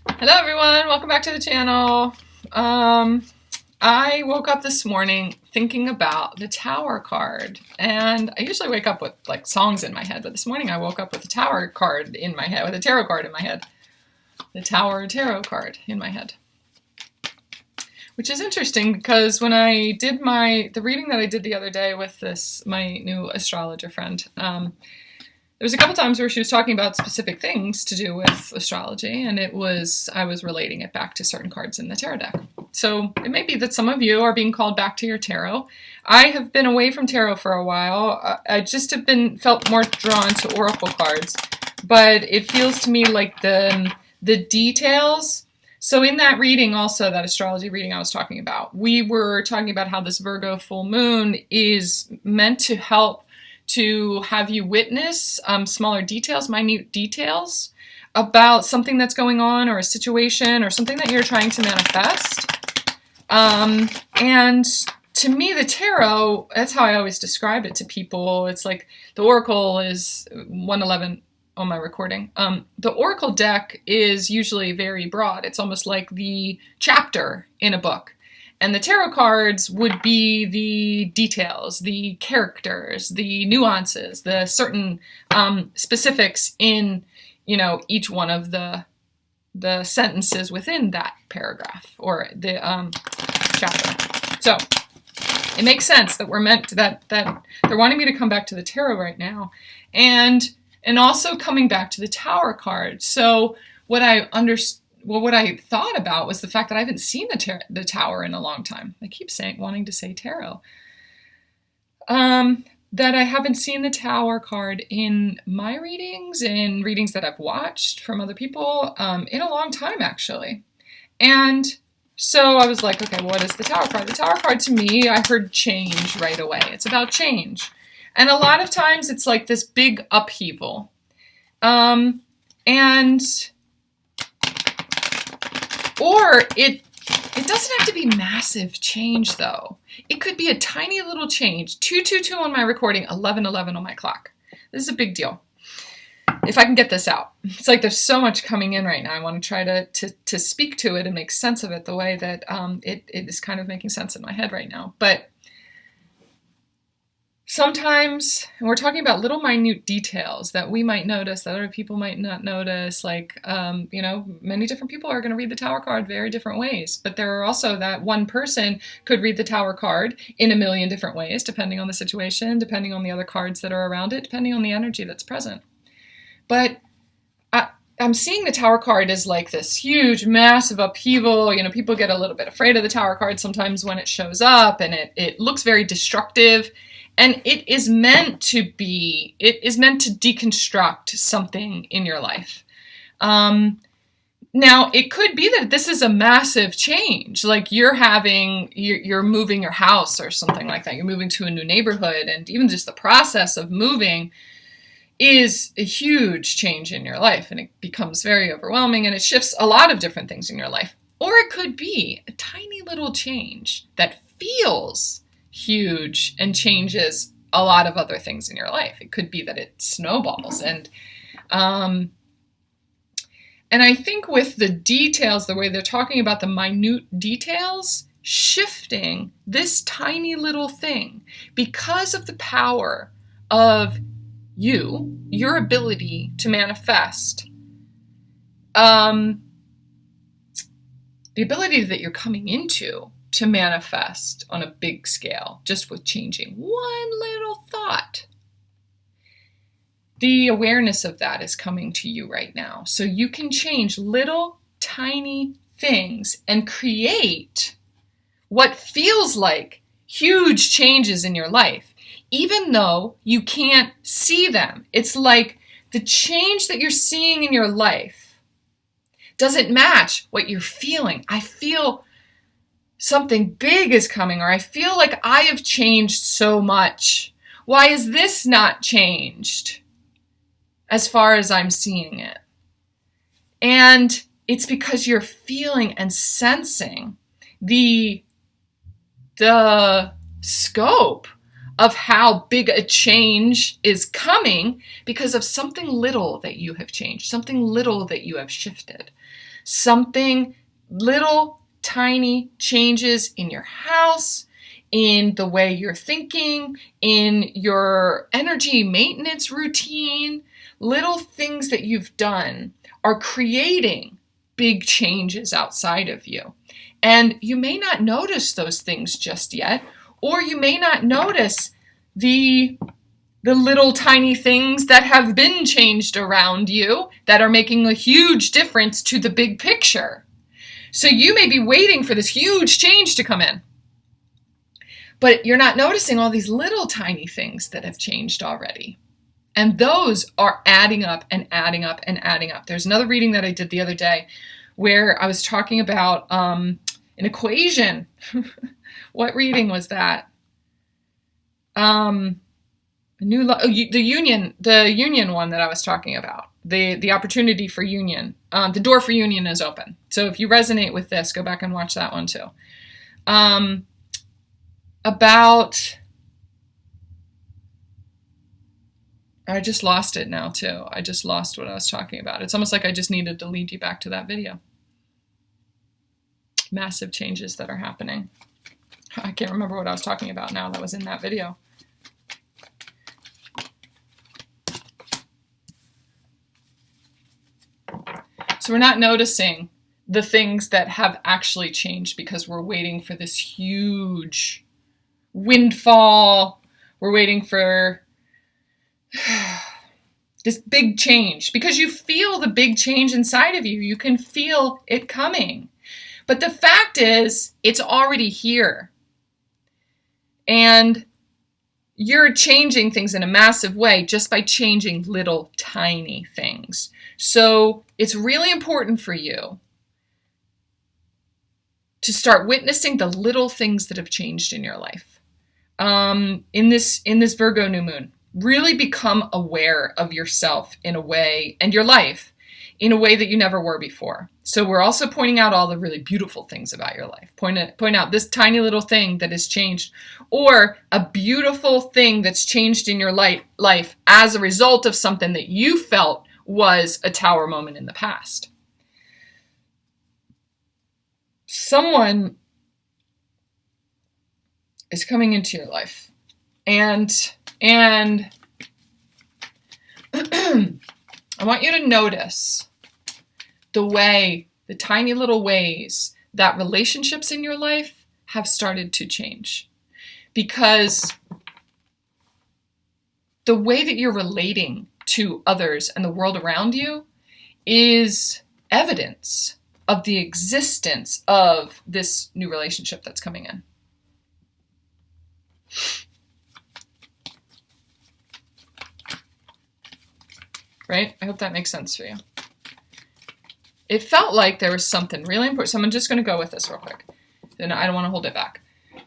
Hello everyone, welcome back to the channel. I woke up this morning thinking about the Tower card, and I usually wake up with like songs in my head, but this morning I woke up with a Tower card in my head, with a tarot card in my head. The Tower Tarot card in my head. Which is interesting because when I did the reading that I did the other day with my new astrologer friend, there was a couple times where she was talking about specific things to do with astrology, and I was relating it back to certain cards in the tarot deck. So it may be that some of you are being called back to your tarot. I have been away from tarot for a while. I just have felt more drawn to oracle cards, but it feels to me like the details. So in that reading also, that astrology reading I was talking about, we were talking about how this Virgo full moon is meant to help to have you witness smaller details, minute details about something that's going on or a situation or something that you're trying to manifest. And to me, the tarot, that's how I always describe it to people. It's like the oracle is 111 on my recording. The oracle deck is usually very broad. It's almost like the chapter in a book. And the tarot cards would be the details, the characters, the nuances, the certain specifics in, each one of the sentences within that paragraph or the chapter. So it makes sense that that they're wanting me to come back to the tarot right now, and also coming back to the Tower card. So what I thought about was the fact that I haven't seen the Tower in a long time. I keep wanting to say tarot. That I haven't seen the Tower card in my readings, in readings that I've watched from other people, in a long time, actually. And so I was like, okay, what is the Tower card? The Tower card, to me, I heard change right away. It's about change. And a lot of times it's like this big upheaval. Or it doesn't have to be massive change, though. It could be a tiny little change. 222 on my recording, 1111 on my clock. This is a big deal. If I can get this out. It's like there's so much coming in right now. I want to try to speak to it and make sense of it the way that it is kind of making sense in my head right now. But sometimes we're talking about little minute details that we might notice that other people might not notice. Like, many different people are going to read the Tower card very different ways. But there are also that one person could read the Tower card in a million different ways, depending on the situation, depending on the other cards that are around it, depending on the energy that's present. But I'm seeing the Tower card as like this huge, massive upheaval. People get a little bit afraid of the Tower card sometimes when it shows up, and it looks very destructive. And it is meant to deconstruct something in your life. Now, it could be that this is a massive change. Like you're moving your house or something like that. You're moving to a new neighborhood, and even just the process of moving is a huge change in your life, and it becomes very overwhelming, and it shifts a lot of different things in your life. Or it could be a tiny little change that feels huge and changes a lot of other things in your life. It could be that it snowballs, and I think with the details, the way they're talking about the minute details, shifting this tiny little thing because of the power of your ability to manifest, the ability that you're coming into to manifest on a big scale, just with changing one little thought. The awareness of that is coming to you right now. So you can change little tiny things and create what feels like huge changes in your life, even though you can't see them. It's like the change that you're seeing in your life doesn't match what you're feeling. I feel something big is coming, or I feel like I have changed so much. Why is this not changed as far as I'm seeing it? And it's because you're feeling and sensing the scope of how big a change is coming because of something little that you have changed, something little that you have shifted. something, little tiny changes in your house, in the way you're thinking, in your energy maintenance routine, little things that you've done are creating big changes outside of you. And you may not notice those things just yet, or you may not notice the little tiny things that have been changed around you that are making a huge difference to the big picture. So you may be waiting for this huge change to come in, but you're not noticing all these little tiny things that have changed already. And those are adding up and adding up and adding up. There's another reading that I did the other day where I was talking about an equation. What reading was that? The union one that I was talking about. The opportunity for union. The door for union is open. So if you resonate with this, go back and watch that one too. I just lost it now too. I just lost what I was talking about. It's almost like I just needed to lead you back to that video. Massive changes that are happening. I can't remember what I was talking about now that was in that video. So we're not noticing the things that have actually changed because we're waiting for this huge windfall. We're waiting for this big change because you feel the big change inside of you. You can feel it coming. But the fact is, it's already here. And you're changing things in a massive way just by changing little tiny things. So it's really important for you to start witnessing the little things that have changed in your life. In this Virgo new moon, really become aware of yourself in a way, and your life in a way that you never were before. So we're also pointing out all the really beautiful things about your life. Point out this tiny little thing that has changed, or a beautiful thing that's changed in your life as a result of something that you felt was a tower moment in the past. Someone is coming into your life, and I want you to notice the tiny little ways that relationships in your life have started to change. Because the way that you're relating to others and the world around you is evidence of the existence of this new relationship that's coming in. Right? I hope that makes sense for you. It felt like there was something really important. So I'm just going to go with this real quick. And I don't want to hold it back.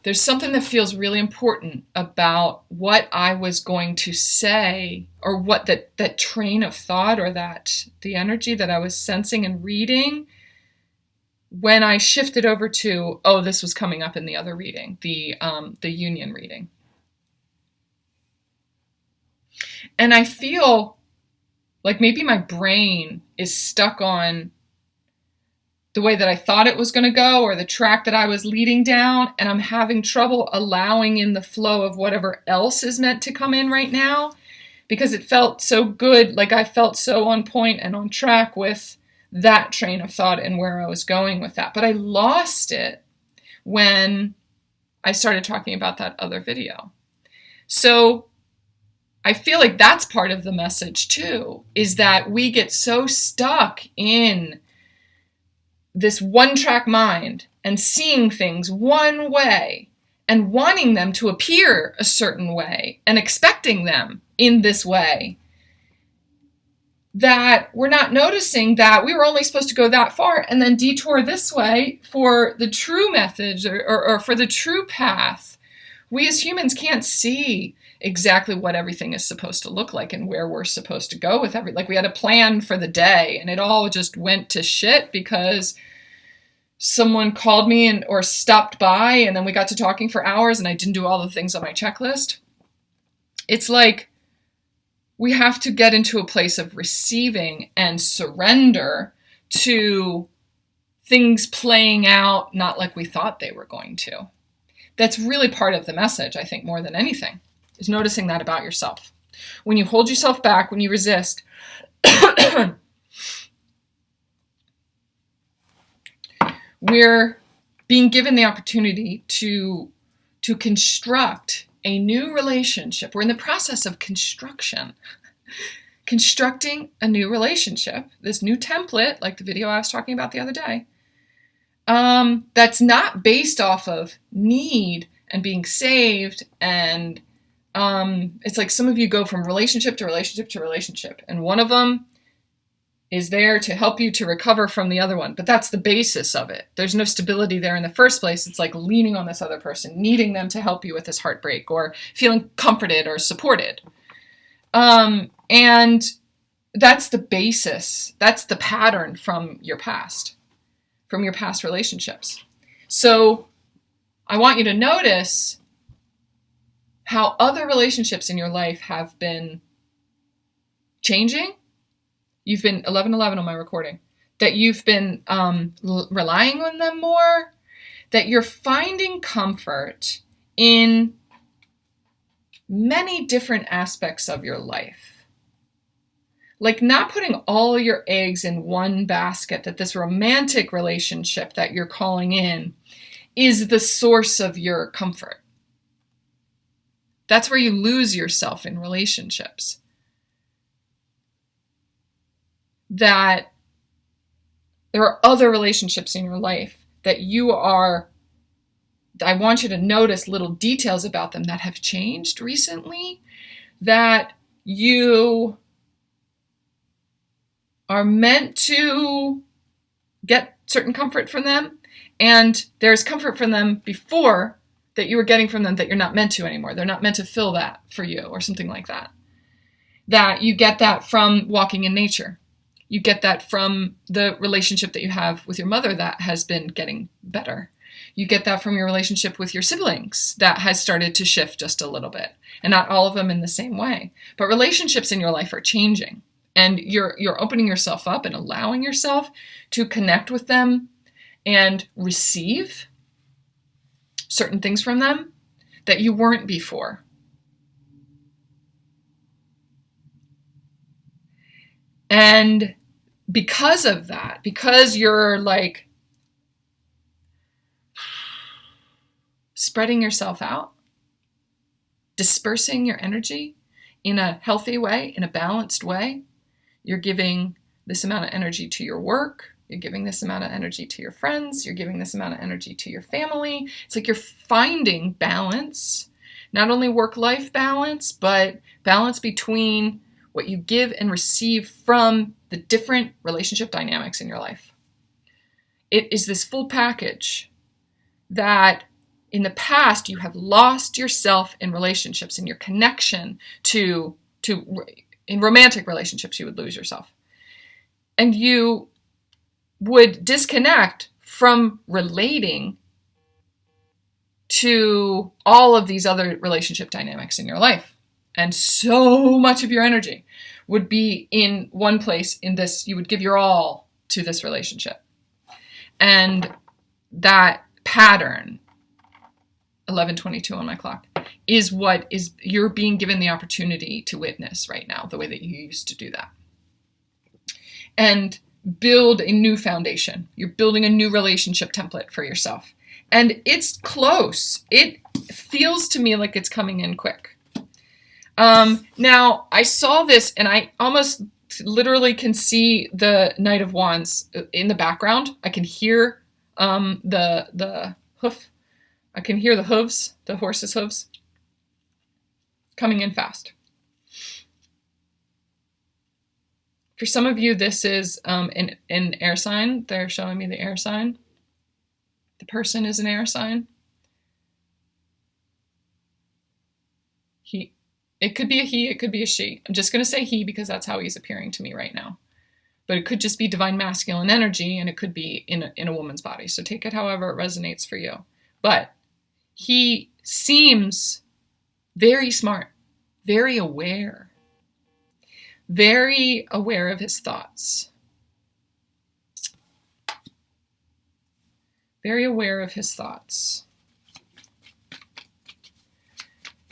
There's something that feels really important about what I was going to say, or what that train of thought, or the energy that I was sensing and reading when I shifted over to, this was coming up in the other reading, the union reading. And I feel like maybe my brain is stuck on the way that I thought it was going to go, or the track that I was leading down, and I'm having trouble allowing in the flow of whatever else is meant to come in right now, because it felt so good, like I felt so on point and on track with that train of thought and where I was going with that. But I lost it when I started talking about that other video. So I feel like that's part of the message too, is that we get so stuck in this one-track mind and seeing things one way and wanting them to appear a certain way and expecting them in this way, that we're not noticing that we were only supposed to go that far and then detour this way for the true message or for the true path. We as humans can't see exactly what everything is supposed to look like and where we're supposed to go with like we had a plan for the day and it all just went to shit because someone called me or stopped by, and then we got to talking for hours and I didn't do all the things on my checklist. It's like we have to get into a place of receiving and surrender to things playing out not like we thought they were going to. That's really part of the message, I think, more than anything, is noticing that about yourself. When you hold yourself back, when you resist, we're being given the opportunity to construct a new relationship. We're in the process of constructing a new relationship, this new template, like the video I was talking about the other day, that's not based off of need and being saved. And it's like some of you go from relationship to relationship to relationship, and one of them is there to help you to recover from the other one. But that's the basis of it. There's no stability there in the first place. It's like leaning on this other person, needing them to help you with this heartbreak, or feeling comforted or supported. And that's the basis. That's the pattern from your past relationships. So I want you to notice how other relationships in your life have been changing. You've been 11:11 on my recording, that you've been relying on them more, that you're finding comfort in many different aspects of your life. Like not putting all your eggs in one basket, that this romantic relationship that you're calling in is the source of your comfort. That's where you lose yourself in relationships. That there are other relationships in your life that I want you to notice little details about them that have changed recently, that you are meant to get certain comfort from them, and there's comfort from them before that you were getting from them that you're not meant to anymore. They're not meant to fill that for you, or something like that. That you get that from walking in nature. You get that from the relationship that you have with your mother that has been getting better. You get that from your relationship with your siblings that has started to shift just a little bit, and not all of them in the same way. But relationships in your life are changing, and you're opening yourself up and allowing yourself to connect with them and receive certain things from them that you weren't before. And because of that, because you're like spreading yourself out, dispersing your energy in a healthy way, in a balanced way, you're giving this amount of energy to your work, you're giving this amount of energy to your friends, you're giving this amount of energy to your family. It's like you're finding balance, not only work-life balance, but balance between what you give and receive from the different relationship dynamics in your life. It is this full package that in the past you have lost yourself in relationships, and your connection to in romantic relationships you would lose yourself. And you would disconnect from relating to all of these other relationship dynamics in your life. And so much of your energy would be in one place in this. You would give your all to this relationship. And that pattern, 11:22 on my clock, is what is you're being given the opportunity to witness right now, the way that you used to do that. And build a new foundation. You're building a new relationship template for yourself. And it's close. It feels to me like it's coming in quick. Now, I saw this and I almost literally can see the Knight of Wands in the background. I can hear the hoof. I can hear the hooves, the horse's hooves, coming in fast. For some of you, this is an air sign. They're showing me the air sign. The person is an air sign. It could be a he, it could be a she. I'm just going to say he because that's how he's appearing to me right now. But it could just be divine masculine energy, and it could be in a woman's body. So take it however it resonates for you. But he seems very smart, very aware of his thoughts. very aware of his thoughts.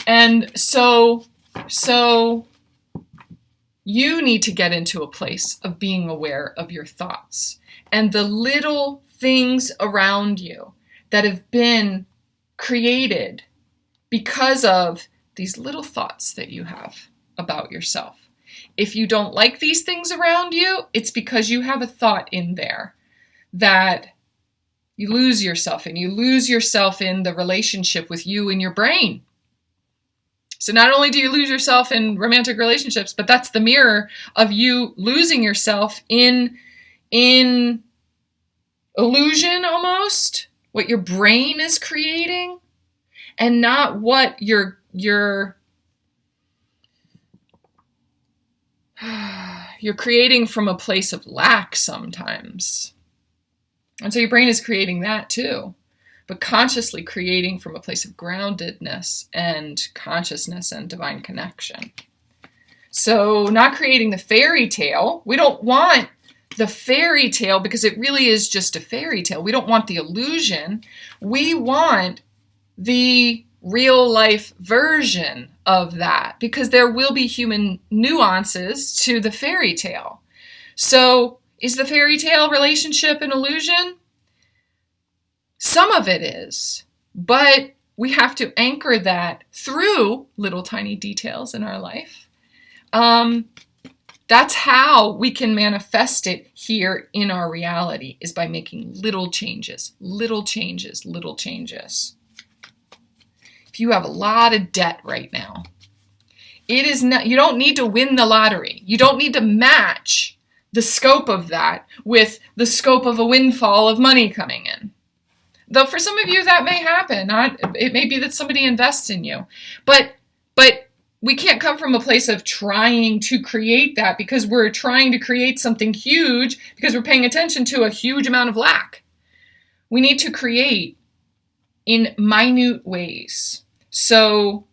And so you need to get into a place of being aware of your thoughts and the little things around you that have been created because of these little thoughts that you have about yourself. If you don't like these things around you, it's because you have a thought in there that you lose yourself in. You lose yourself in the relationship with you and your brain. So not only do you lose yourself in romantic relationships, but that's the mirror of you losing yourself in illusion almost, what your brain is creating, and not what you're creating from a place of lack sometimes. And so your brain is creating that too, but consciously creating from a place of groundedness and consciousness and divine connection. So not creating the fairy tale. We don't want the fairy tale because it really is just a fairy tale. We don't want the illusion. We want the real life version of that because there will be human nuances to the fairy tale. So is the fairy tale relationship an illusion? Some of it is, but we have to anchor that through little tiny details in our life. That's how we can manifest it here in our reality, is by making little changes, little changes, little changes. If you have a lot of debt right now, it is not, you don't need to win the lottery. You don't need to match the scope of that with the scope of a windfall of money coming in. Though for some of you that may happen. It may be that somebody invests in you. But we can't come from a place of trying to create that because we're trying to create something huge because we're paying attention to a huge amount of lack. We need to create in minute ways. So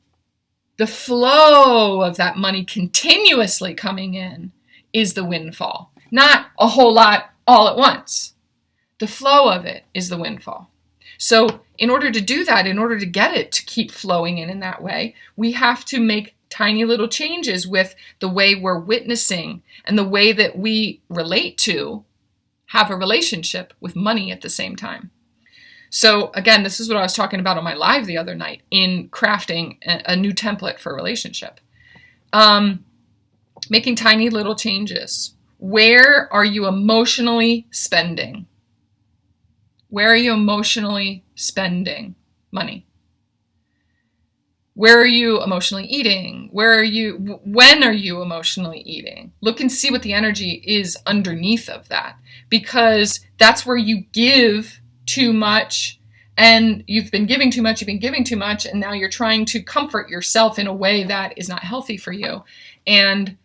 the flow of that money continuously coming in is the windfall, not a whole lot all at once. The flow of it is the windfall. So in order to do that, in order to get it to keep flowing in that way, we have to make tiny little changes with the way we're witnessing and the way that we relate to have a relationship with money at the same time. So again, this is what I was talking about on my live the other night in crafting a new template for a relationship. Making tiny little changes. Where are you emotionally spending? Where are you emotionally spending money? Where are you emotionally eating? When are you emotionally eating? Look and see what the energy is underneath of that, because that's where you give too much and you've been giving too much, and now you're trying to comfort yourself in a way that is not healthy for you and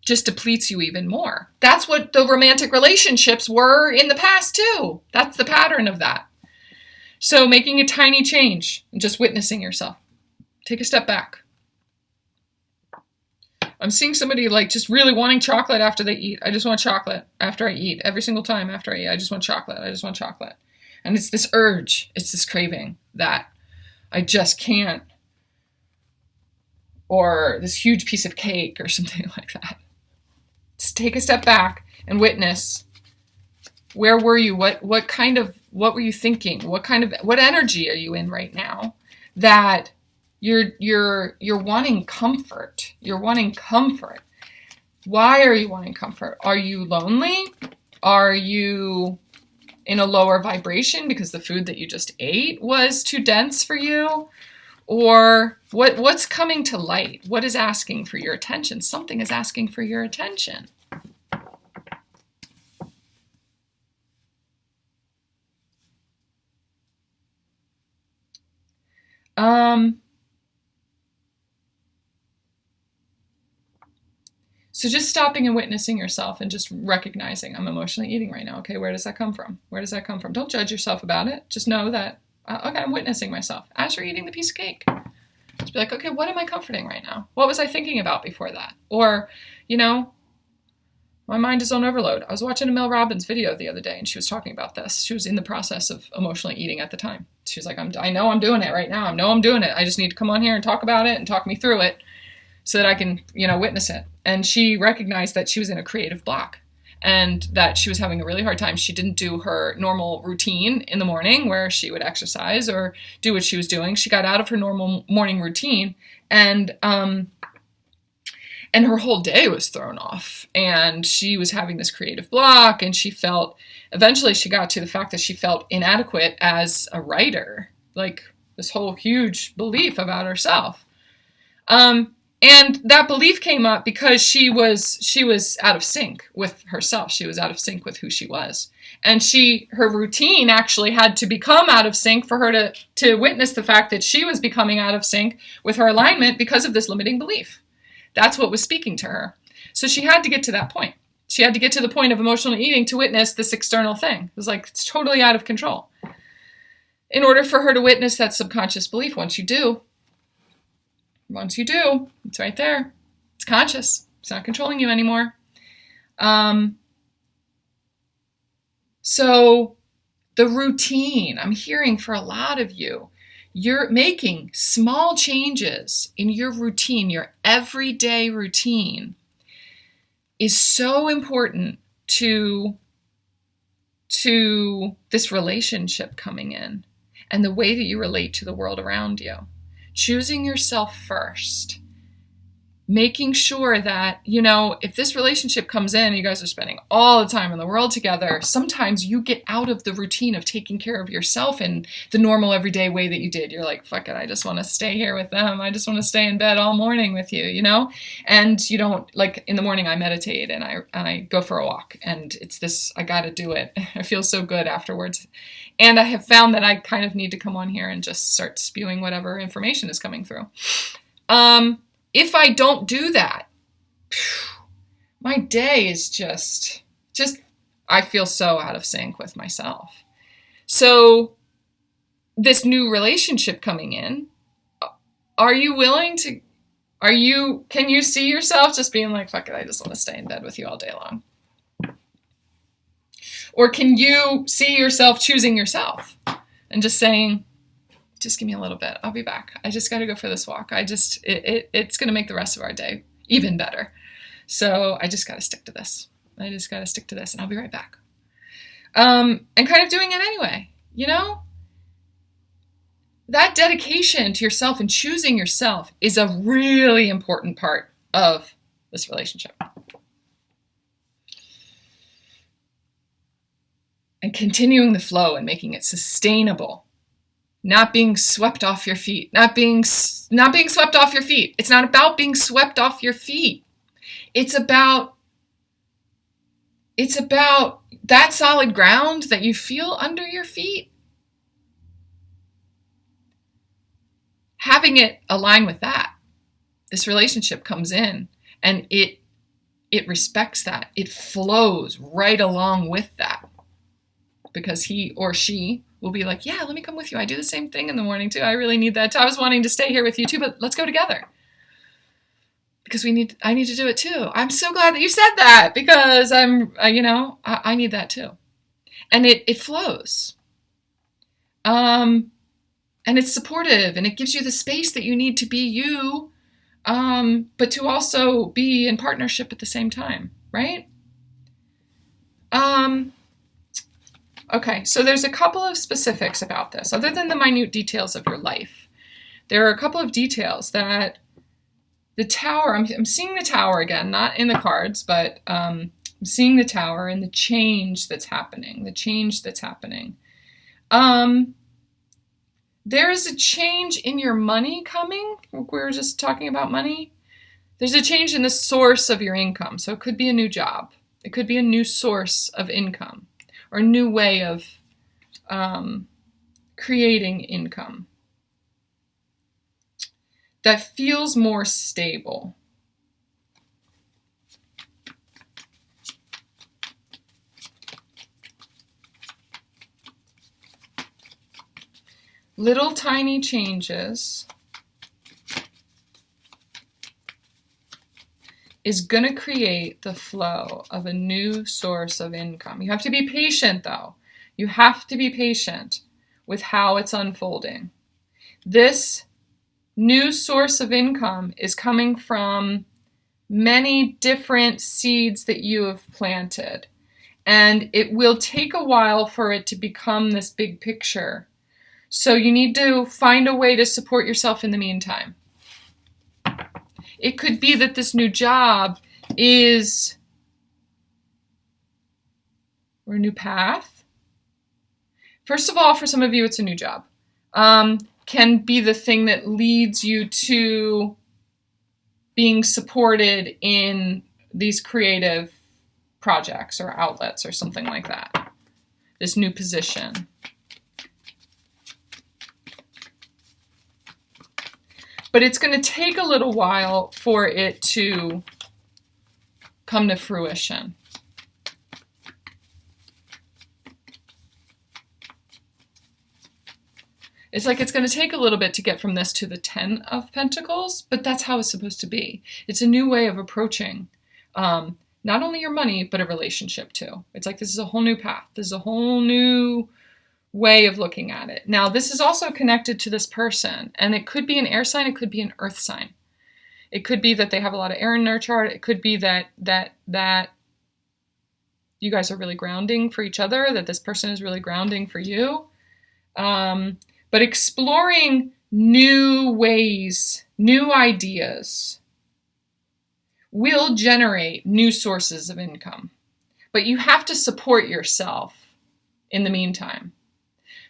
just depletes you even more. That's what the romantic relationships were in the past too. That's the pattern of that. So making a tiny change and just witnessing yourself. Take a step back. I'm seeing somebody like just really wanting chocolate after they eat. I just want chocolate after I eat. Every single time after I eat, I just want chocolate. I just want chocolate. And it's this urge, it's this craving that I just can't. Or this huge piece of cake or something like that. Just take a step back and witness. Where were you? What were you thinking? What energy are you in right now that you're wanting comfort? You're wanting comfort. Why are you wanting comfort? Are you lonely? Are you in a lower vibration because the food that you just ate was too dense for you? Or what's coming to light? What is asking for your attention? Something is asking for your attention. So just stopping and witnessing yourself and just recognizing, I'm emotionally eating right now. Okay, where does that come from? Where does that come from? Don't judge yourself about it. Just know that, okay, I'm witnessing myself. As you're eating the piece of cake, just be like, okay, what am I comforting right now? What was I thinking about before that? Or, My mind is on overload. I was watching a Mel Robbins video the other day, and she was talking about this. She was in the process of emotionally eating at the time. She was like, I know I'm doing it right now. I know I'm doing it. I just need to come on here and talk about it and talk me through it so that I can, witness it. And she recognized that she was in a creative block and that she was having a really hard time. She didn't do her normal routine in the morning where she would exercise or do what she was doing. She got out of her normal morning routine, and her whole day was thrown off, and she was having this creative block, and eventually she got to the fact that she felt inadequate as a writer, like this whole huge belief about herself. And that belief came up because she was out of sync with herself. She was out of sync with who she was. And her routine actually had to become out of sync for her to witness the fact that she was becoming out of sync with her alignment because of this limiting belief. That's what was speaking to her. So she had to get to that point. She had to get to the point of emotional eating to witness this external thing. It was like, it's totally out of control. In order for her to witness that subconscious belief, once you do, it's right there. It's conscious. It's not controlling you anymore. So the routine, I'm hearing for a lot of you, you're making small changes in your routine, your everyday routine is so important to this relationship coming in and the way that you relate to the world around you. Choosing yourself first. Making sure that, if this relationship comes in, you guys are spending all the time in the world together, sometimes you get out of the routine of taking care of yourself in the normal everyday way that you did. You're like, fuck it, I just want to stay here with them. I just want to stay in bed all morning with you, And you don't, like in the morning I meditate and I go for a walk, and it's this, I got to do it. I feel so good afterwards. And I have found that I kind of need to come on here and just start spewing whatever information is coming through. If I don't do that, my day is just, I feel so out of sync with myself. So this new relationship coming in, can you see yourself just being like, fuck it, I just want to stay in bed with you all day long? Or can you see yourself choosing yourself and just saying, just give me a little bit. I'll be back. I just got to go for this walk. It's going to make the rest of our day even better. So I just got to stick to this. And I'll be right back. And kind of doing it anyway, That dedication to yourself and choosing yourself is a really important part of this relationship. And continuing the flow and making it sustainable. Not being swept off your feet. Not being swept off your feet. It's not about being swept off your feet. It's about that solid ground that you feel under your feet. Having it align with that. This relationship comes in and it respects that. It flows right along with that. Because he or she will be like, yeah, let me come with you. I do the same thing in the morning too. I really need that. I was wanting to stay here with you too, but let's go together. Because I need to do it too. I'm so glad that you said that because I need that too. And it flows. And it's supportive and it gives you the space that you need to be you, but to also be in partnership at the same time, right? Okay, so there's a couple of specifics about this, other than the minute details of your life. There are a couple of details that the tower, I'm seeing the tower again, not in the cards, but I'm seeing the tower and the change that's happening, There is a change in your money coming. We were just talking about money. There's a change in the source of your income. So it could be a new job. It could be a new source of income. Or a new way of creating income that feels more stable. Little tiny changes is going to create the flow of a new source of income. You have to be patient, though. You have to be patient with how it's unfolding. This new source of income is coming from many different seeds that you have planted. And it will take a while for it to become this big picture. So you need to find a way to support yourself in the meantime. It could be that this new job is, or a new path. First of all, for some of you, it's a new job. Can be the thing that leads you to being supported in these creative projects or outlets or something like that. This new position. But it's going to take a little while for it to come to fruition. It's like it's going to take a little bit to get from this to the 10 of Pentacles, but that's how it's supposed to be. It's a new way of approaching not only your money, but a relationship too. It's like this is a whole new path. This is a whole new way of looking at it. Now, this is also connected to this person, and it could be an air sign, it could be an earth sign. It could be that they have a lot of air in their chart. It could be that you guys are really grounding for each other, that this person is really grounding for you. But exploring new ways, new ideas will generate new sources of income. But you have to support yourself in the meantime.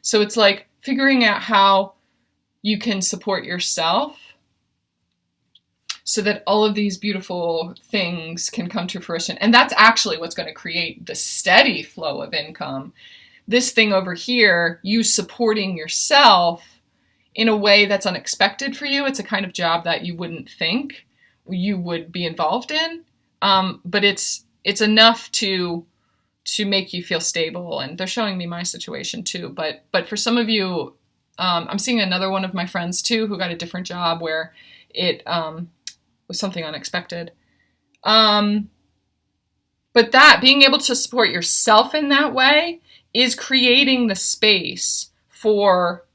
So it's like figuring out how you can support yourself so that all of these beautiful things can come to fruition. And that's actually what's going to create the steady flow of income. This thing over here, you supporting yourself in a way that's unexpected for you. It's a kind of job that you wouldn't think you would be involved in. But it's enough to make you feel stable. And they're showing me my situation too. But for some of you, I'm seeing another one of my friends too, who got a different job where it was something unexpected. But that being able to support yourself in that way is creating the space for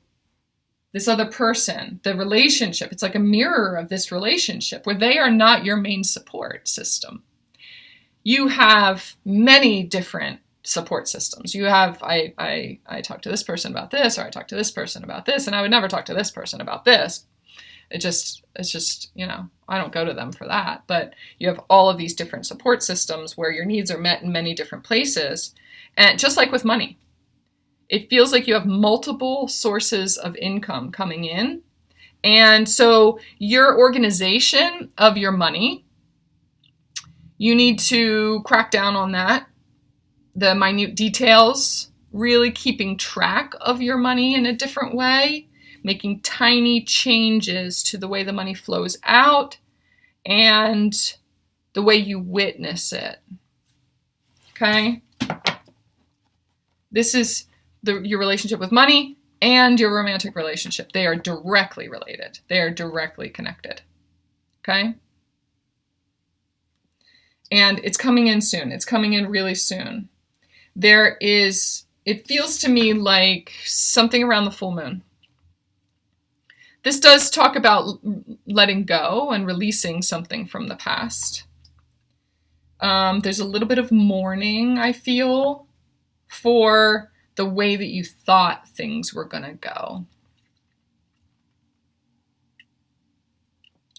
this other person, the relationship. It's like a mirror of this relationship where they are not your main support system. You have many different support systems. You have, I talk to this person about this, or I talk to this person about this, and I would never talk to this person about this. It's just, I don't go to them for that. But you have all of these different support systems where your needs are met in many different places. And just like with money, it feels like you have multiple sources of income coming in. And so your organization of your money, you need to crack down on that. The minute details, really keeping track of your money in a different way, making tiny changes to the way the money flows out and the way you witness it. Okay? This is your relationship with money and your romantic relationship. They are directly related. They are directly connected. Okay? And it's coming in soon. It's coming in really soon. It feels to me like something around the full moon. This does talk about letting go and releasing something from the past. There's a little bit of mourning, I feel, for the way that you thought things were going to go.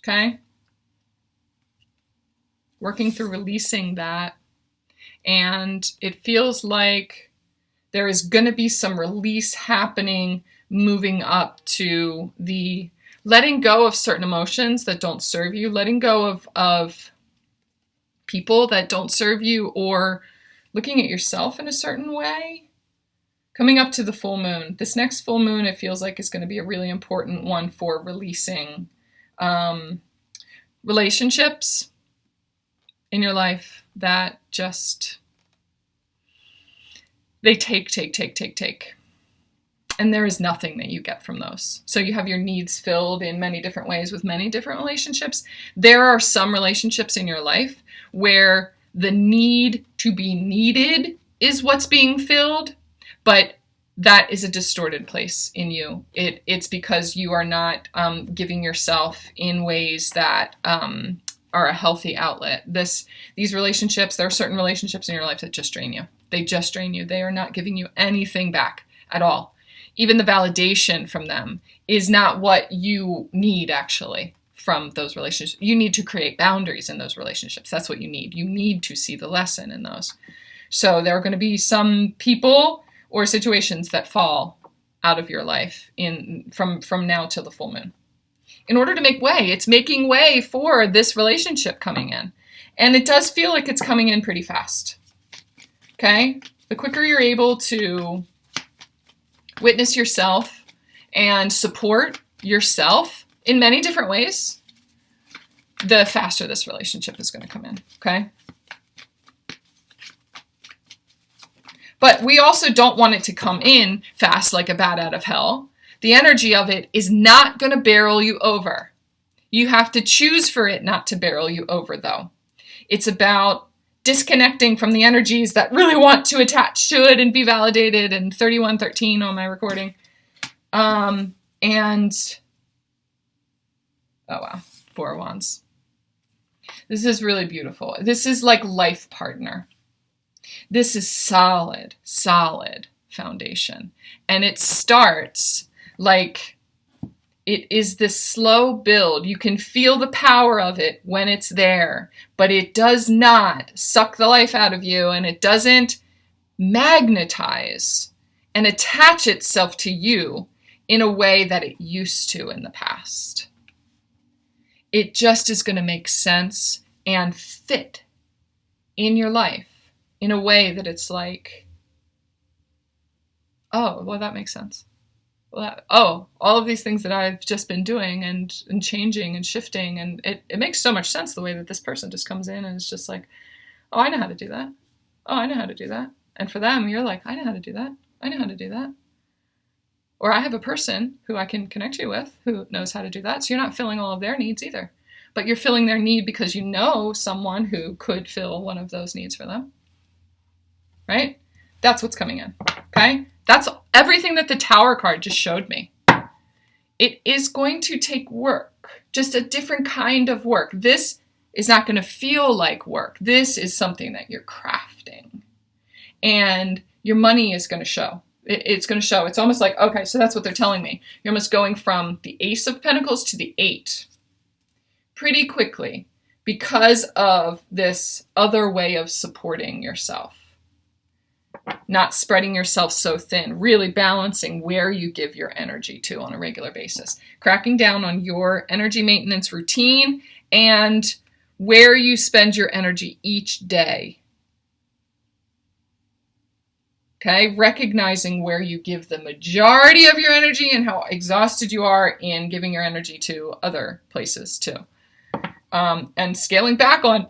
Okay? Working through releasing that. And it feels like there is going to be some release happening, moving up to the letting go of certain emotions that don't serve you, letting go of people that don't serve you, or looking at yourself in a certain way. Coming up to the full moon. This next full moon, it feels like is going to be a really important one for releasing relationships in your life that just, they take. And there is nothing that you get from those. So you have your needs filled in many different ways with many different relationships. There are some relationships in your life where the need to be needed is what's being filled, but that is a distorted place in you. It's because you are not giving yourself in ways that are a healthy outlet. These relationships, there are certain relationships in your life that just drain you. They just drain you. They are not giving you anything back at all. Even the validation from them is not what you need, actually, from those relationships. You need to create boundaries in those relationships. That's what you need. You need to see the lesson in those. So there are going to be some people or situations that fall out of your life from now till the full moon. In order to make way, it's making way for this relationship coming in. And it does feel like it's coming in pretty fast. Okay? The quicker you're able to witness yourself and support yourself in many different ways, the faster this relationship is going to come in. Okay? But we also don't want it to come in fast like a bat out of hell. The energy of it is not going to barrel you over. You have to choose for it not to barrel you over, though. It's about disconnecting from the energies that really want to attach to it and be validated, and 3113 on my recording. Oh wow, 4 of Wands. This is really beautiful. This is like life partner. This is solid foundation. And it starts like it is this slow build. You can feel the power of it when it's there, but it does not suck the life out of you, and it doesn't magnetize and attach itself to you in a way that it used to in the past. It just is going to make sense and fit in your life in a way that it's like, oh, well, that makes sense. All of these things that I've just been doing and changing and shifting, and it makes so much sense the way that this person just comes in and it's just like, oh, I know how to do that. Oh, I know how to do that. And for them, you're like, I know how to do that. I know how to do that. Or I have a person who I can connect you with who knows how to do that. So you're not filling all of their needs either, but you're filling their need because you know someone who could fill one of those needs for them. Right? That's what's coming in. Okay? That's everything that the Tower card just showed me. It is going to take work, just a different kind of work. This is not going to feel like work. This is something that you're crafting. And your money is going to show. It's going to show. It's almost like, okay, so that's what they're telling me. You're almost going from the Ace of Pentacles to the 8 pretty quickly because of this other way of supporting yourself. Not spreading yourself so thin, really balancing where you give your energy to on a regular basis. Cracking down on your energy maintenance routine and where you spend your energy each day. Okay, recognizing where you give the majority of your energy and how exhausted you are in giving your energy to other places too. And scaling back on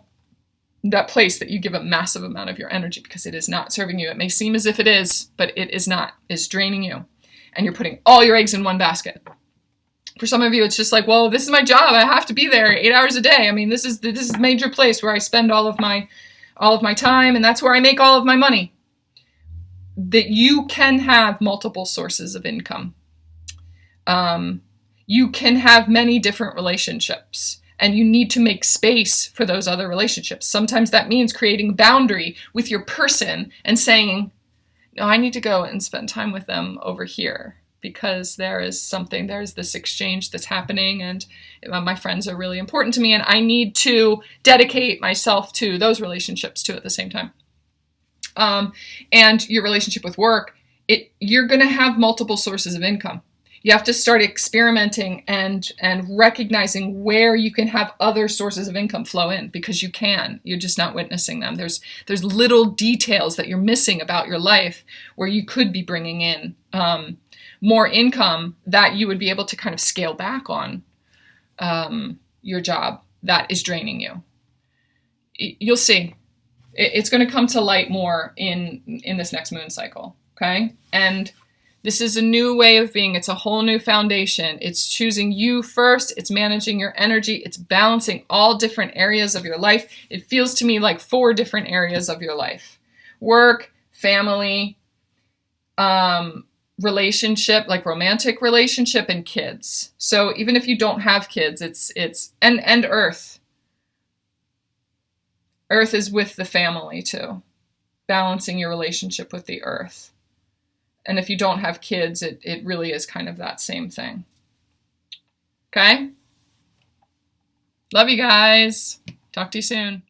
that place that you give a massive amount of your energy because it is not serving you. It may seem as if it is, but it is not. It's draining you. And you're putting all your eggs in one basket. For some of you, it's just like, well, this is my job. I have to be there 8 hours a day. I mean, this is the major place where I spend all of my time, and that's where I make all of my money. That you can have multiple sources of income. You can have many different relationships, and you need to make space for those other relationships. Sometimes that means creating a boundary with your person and saying, no, I need to go and spend time with them over here because there's this exchange that's happening, and my friends are really important to me, and I need to dedicate myself to those relationships too at the same time. And your relationship with work, you're going to have multiple sources of income. You have to start experimenting and recognizing where you can have other sources of income flow in, because you can. You're just not witnessing them. There's little details that you're missing about your life where you could be bringing in more income that you would be able to kind of scale back on your job that is draining you. You'll see. It's going to come to light more in this next moon cycle, okay? And This is a new way of being. It's a whole new foundation. It's choosing you first. It's managing your energy. It's balancing all different areas of your life. It feels to me like 4 different areas of your life: work, family, relationship, like romantic relationship, and kids. So even if you don't have kids, and Earth. Earth is with the family too, balancing your relationship with the earth. And if you don't have kids, it really is kind of that same thing. Okay? Love you guys. Talk to you soon.